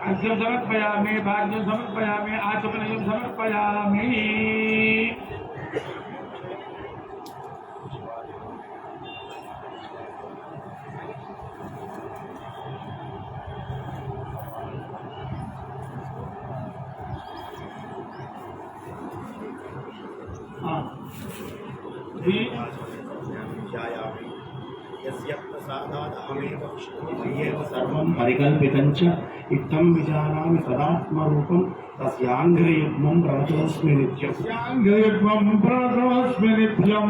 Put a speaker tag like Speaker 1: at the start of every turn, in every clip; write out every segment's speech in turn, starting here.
Speaker 1: अर्घ्यं समर्पयामि, भाग्यं समर्पयामि, आचमनीयं समर्पयामि।
Speaker 2: परिकल्पितं च इत्थं विजानामि तदात्मरूपं तस्याङ्घ्रियुग्मं प्रणतोऽस्मि नित्यं।
Speaker 1: तस्याङ्घ्रियुग्मं प्रणतोऽस्मि नित्यं।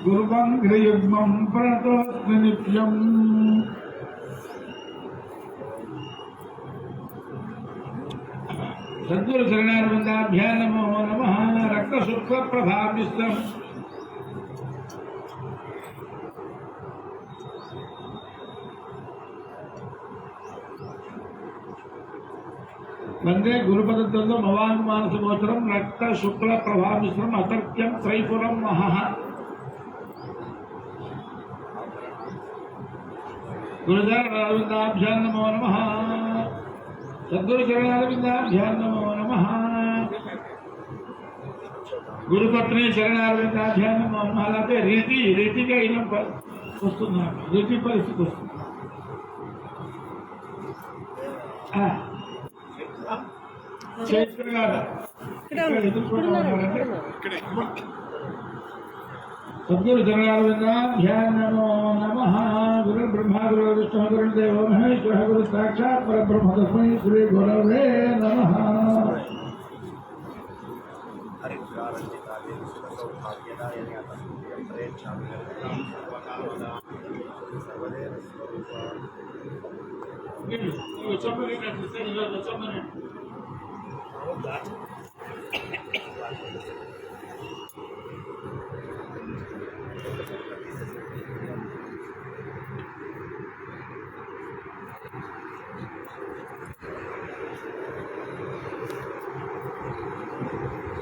Speaker 1: गुरुवङ्घ्रियुग्मं प्रणतोऽस्मि नित्यम्। सद्गुरु चरणारविन्दाभ्यां नमो नमः। रक्तशुक्लप्रभामिश्रम् वंदे गुरुपदद्वन्द्व भवानुमानसगोचरं रक्तशुक्लप्रभामिश्रम् अतर्क्यं त्रैपुरं महः। गुरुचरणारविन्दाभ्यां नमो नमः। सद्गुरु चरणारविन्दाभ्यां नमो नमः। गुरुपत्नी चरणारविन्दाभ्यां नमो नमः। అలాగే రీతిగా అయిన వస్తున్నారు, రీతి పరిస్థితి వస్తుంది. सद्गुरु चरणारविन्दाभ्यां नमो नमः। गुरु ब्रह्मा गुरु विष्णु गुरुदेवो महेश्वरः गुरु साक्षात् परब्रह्म तस्मै श्री गुरवे नमः।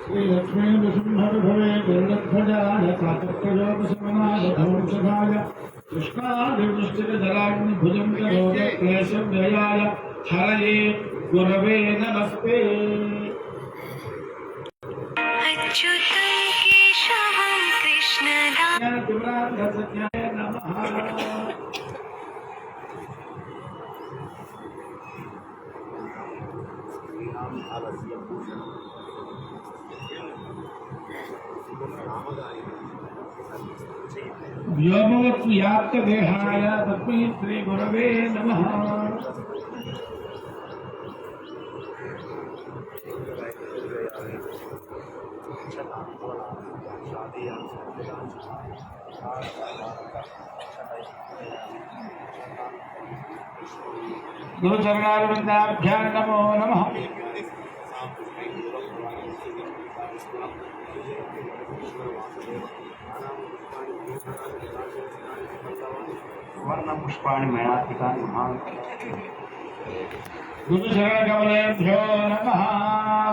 Speaker 1: श्री लक्ष्मी नृसिंहविभवे गरुडध्वजाय प्रातःप्रयोगशमनाय धौषधाय कृष्णादिवृष्टिजलाग्निभुजं क्लेशव्ययाय हरये गुरवे नमस्ते।
Speaker 3: अच्युतं केशवं
Speaker 1: कृष्णदाय नमः। व्योमवत्व्याप्तदेहाय तस्मै श्री गुरवे नमः। गुरुचरणारविन्दाभ्यां नमो नमः।
Speaker 2: वर्णपुष्पाणि मयातिकानि महान्।
Speaker 1: गुरुचरणकमलेभ्यो नमः।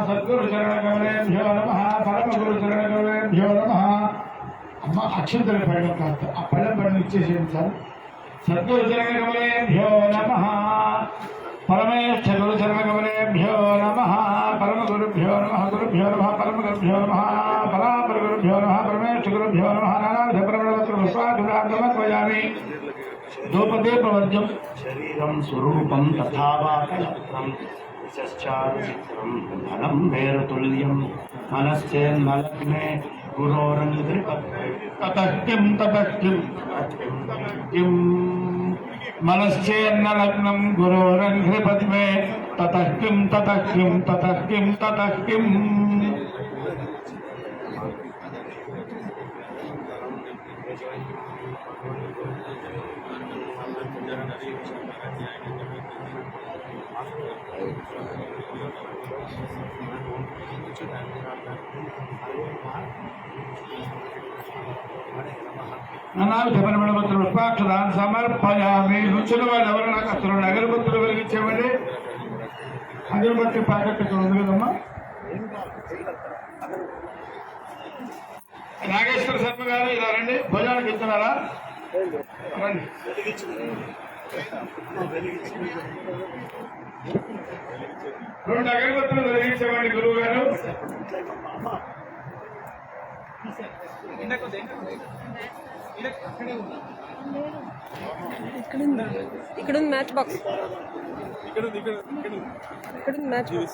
Speaker 1: सद्गुरुचरणकमलेभ्यो नमः। परमगुरुचरणकमलेभ्यो नमः। अम्मा अक्षंतल पड़ने का पड़न पड़ने इच्छे सर। सद्गुरुचरणकमलेभ्यो नमः। परमेश्वर गुरुचरणकमलेभ्यो नमः। परमगुरुभ्यो नमः। गुरुभ्यो नमः। परमगुरुभ्यो नमः। परापरगुरुभ्यो नमः। परमेश्वर गुरुभ्यो नमः। नानाविध परमगुरुत्वयामि दोपदेपवर्जं
Speaker 2: शरीरं स्वरूपं तथा वा कलत्रं यश्चारुचित्रं फलं भेरतुल्यं मनश्चेन्मलग्ने गुरोरङ्घ्रिपत्रे
Speaker 1: ततः किं मनश्चेन्नलग्नं गुरोरङ्घ्रिपद्मे ततः किं पुष्पाक्षरान् समर्पयामि। రుచిన వాళ్ళు ఎవరు నాకు అసలు అగరబత్తులు వెలిగించేవాడి అగరబత్తి ప్యాకెట్ ఇక్కడ ఉంది కదమ్మా. నాగేశ్వర శర్మ గారు ఇలా రండి, భోజనానికి ఇస్తున్నారా? రండి. రెండు అగరబత్తులు వెలిగించమండి గురువు గారు.
Speaker 4: ఇక్కడ ఉంది మ్యాచ్ బాక్స్, ఇక్కడ ఉంది మ్యాచ్ బాక్స్.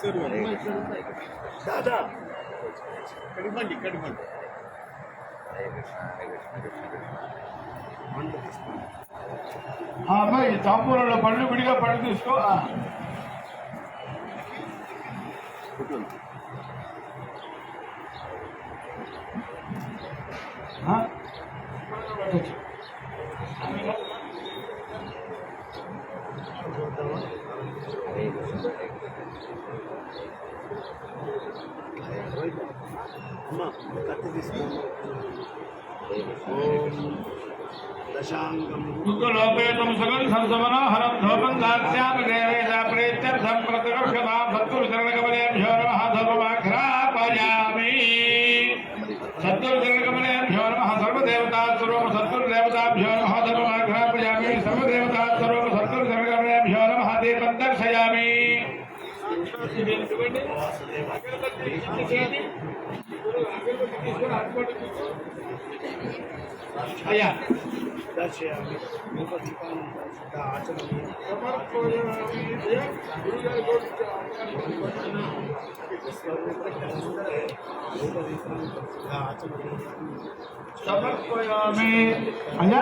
Speaker 1: అబ్బాయి తాంబూలంలో పళ్ళు విడిగా పళ్ళు తీసుకో. లోకేతం సుగంధం సమనోహరం ధూపం దాస్యామి దేవేశ ప్రేత్యర్థం ప్రతివర్షమా సత్తుర్శరణకమలేభ్యో నమః ధూపమాఘ్రాపయామి. సత్తుర్శరణకమలేభ్యో నమః సర్వదేవతాస్వరూప సత్తుర్దేవతాభ్యో నమః ధూపమాఘ్రాపయామి. సర్వదేవతాస్వరూప సత్తుర్శరణకమలేభ్యో నమః దీపం దర్శయామి. అయ్యా సమర్పయామి. అయ్యా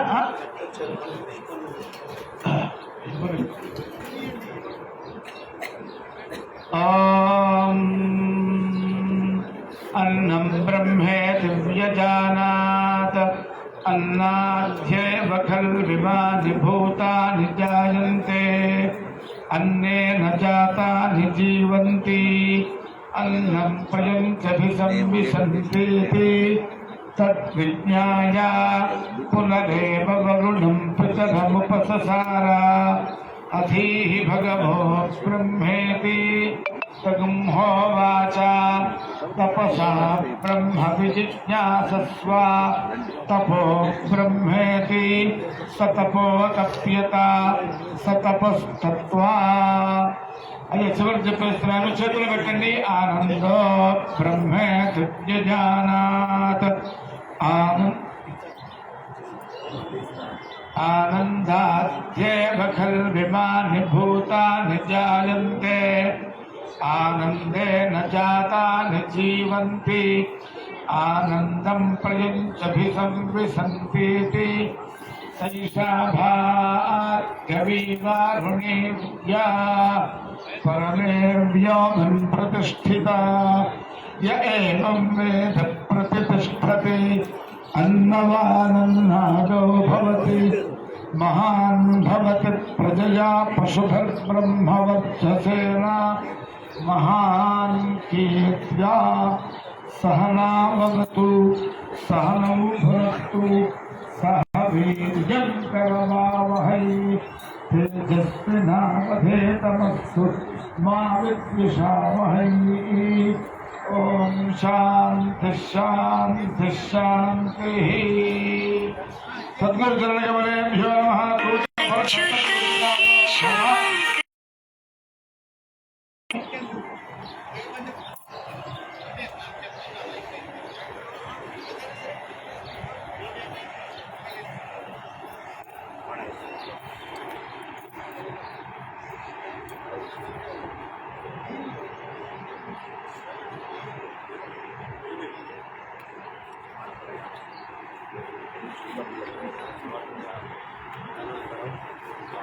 Speaker 1: अन्नं ब्रह्मेति व्यजानात् अन्नाध्येव खल्विमानि भूतानि जायन्ते अन्नेन जातानि जीवन्ति अन्नं प्रयञ्चभिसंविशन्तीति तद्विज्ञाय पुनरेव वरुणं पितरमुपससार अधीहि भगवो ब्रह्मेति तगुंहोवाच तपसा ब्रह्म विजिज्ञासस्व तपो ब्रह्मेति सतपो तप्यत सतपस्तत्वा. అయ్యా చివరి చెప్పేస్తున్నాను, చేతులు పెట్టండి. ఆనందో బ్రహ్మేతి వ్యజానాత్ आनन्दाद्येव खल्विमानि भूतानि जायन्ते आनन्देन जातानि जीवन्ति आनन्दं प्रयुञ्चभिसंविशन्तीति सैषा भार्गवीवारुणी विद्या परमेर्व्योमन् प्रतिष्ठिता य एवं वेद प्रतिष्ठते अन्नवानन्नादो भवति महान् भवति प्रजया पशुभिर्ब्रह्मवर्चसेन महान् कीर्त्या सहनावतु सहनौ भुनक्तु सह वीर्यं करवावहै तेजस्विनावधेतमस्तु मा विद्विषावहै. ओम शांति शांति शांति. सद्गुरु चरण कमलेभ्यो नमः.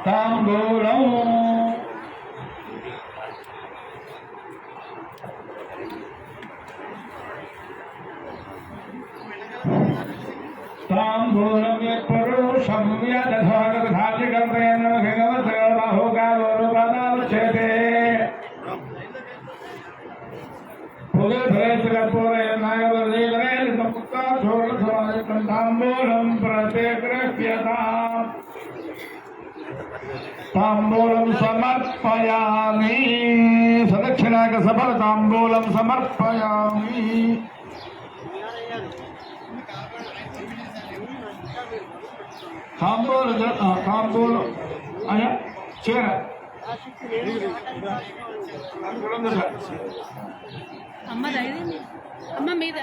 Speaker 1: तांबूलं तांबूलं यत्पुरुषं यदधागधातिकर्तयन् भगवतो बाहुकालोरुपादावच्छेते तांबूलं प्रतिगृह्यताम्. तांबूलं समर्पयामि. सदक्षिणाक सफल तांबूलं समर्पयामि. तांबूल అయ్యా చీర
Speaker 4: అమ్మ ధైర్యం అమ్మ మీద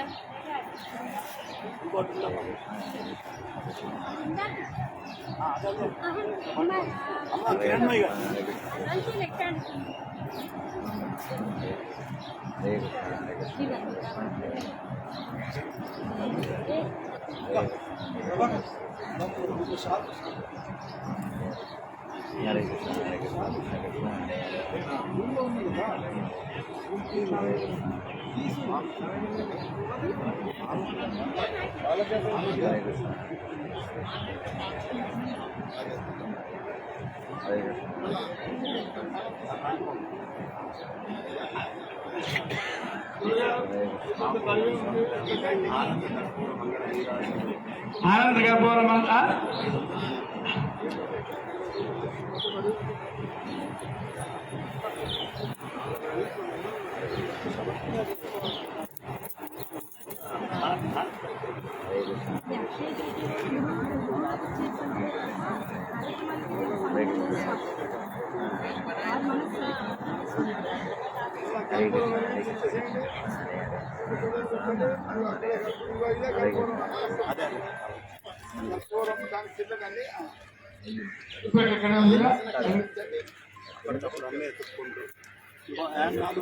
Speaker 1: ఆనంద గర్భవరమంత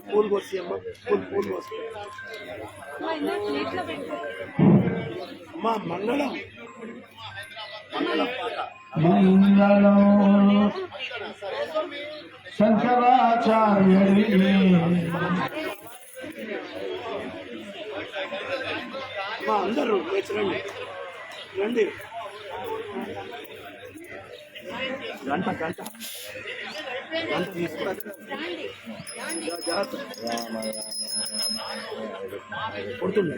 Speaker 2: పూలు పోసి అమ్మ పూలు పోసి అమ్మా మంగళం
Speaker 1: మంగళం శంకరాచార్యుడికి
Speaker 2: అమ్మా అందరూ రండి రండి గంట గంట గంట తీసుకురా కొడుతుంది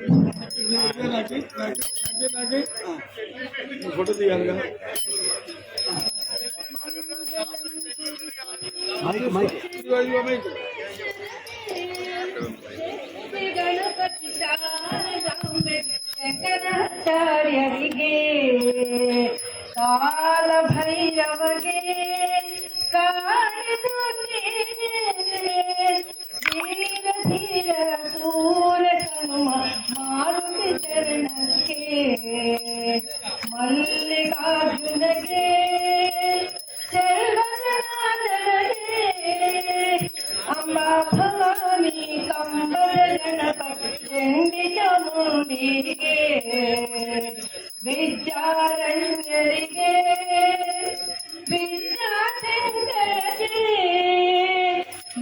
Speaker 2: ఫోటో తీయాలిగా మైక్ మైక్
Speaker 5: ಗಣಪತಿ ಶಂಕರಾಚಾರ್ಯರಿಗೆ ಕಾಲ ಭೈರವಗೆ ಧೀರ ಧೀರ ಸೂರ ಹನುಮ ಮಾರುತಿ ಚರಣಕ್ಕೆ ಮಲ್ಲಿಕಾರ್ಜುನಗೆ ಚರ್ಮನಾದರಗೆ ಅಂಬಾ ಭವಾನಿ ಕಂಬದ ಗಣಪತಿ ಚಂಡಿ ಚಾಮುಂಡಿಗೆ ವಿದ್ಯಾರಣ್ಯರಿಗೆ ವಿದ್ಯಾಶಂಕರಗೆ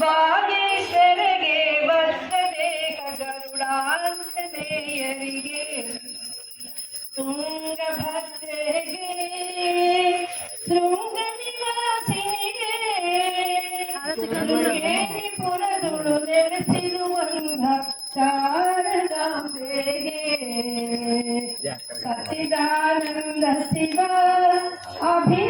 Speaker 5: ಬಾಗೇಶ್ವರಗೆ ವತ್ಸಲೇಖ ಗರುಡಾಂಜನೇಯರಿಗೆ ತುಂಗಭದ್ರೆಗೆ ಶೃಂಗ ನಿವಾಸಿನಿಗೆ ಪುರದುಳು ನೆಲೆಸಿರುವಂಥ ಶಾರದಾಂಬೆಗೆ ಸಚ್ಚಿದಾನಂದ ಶಿವ ಅಭಿ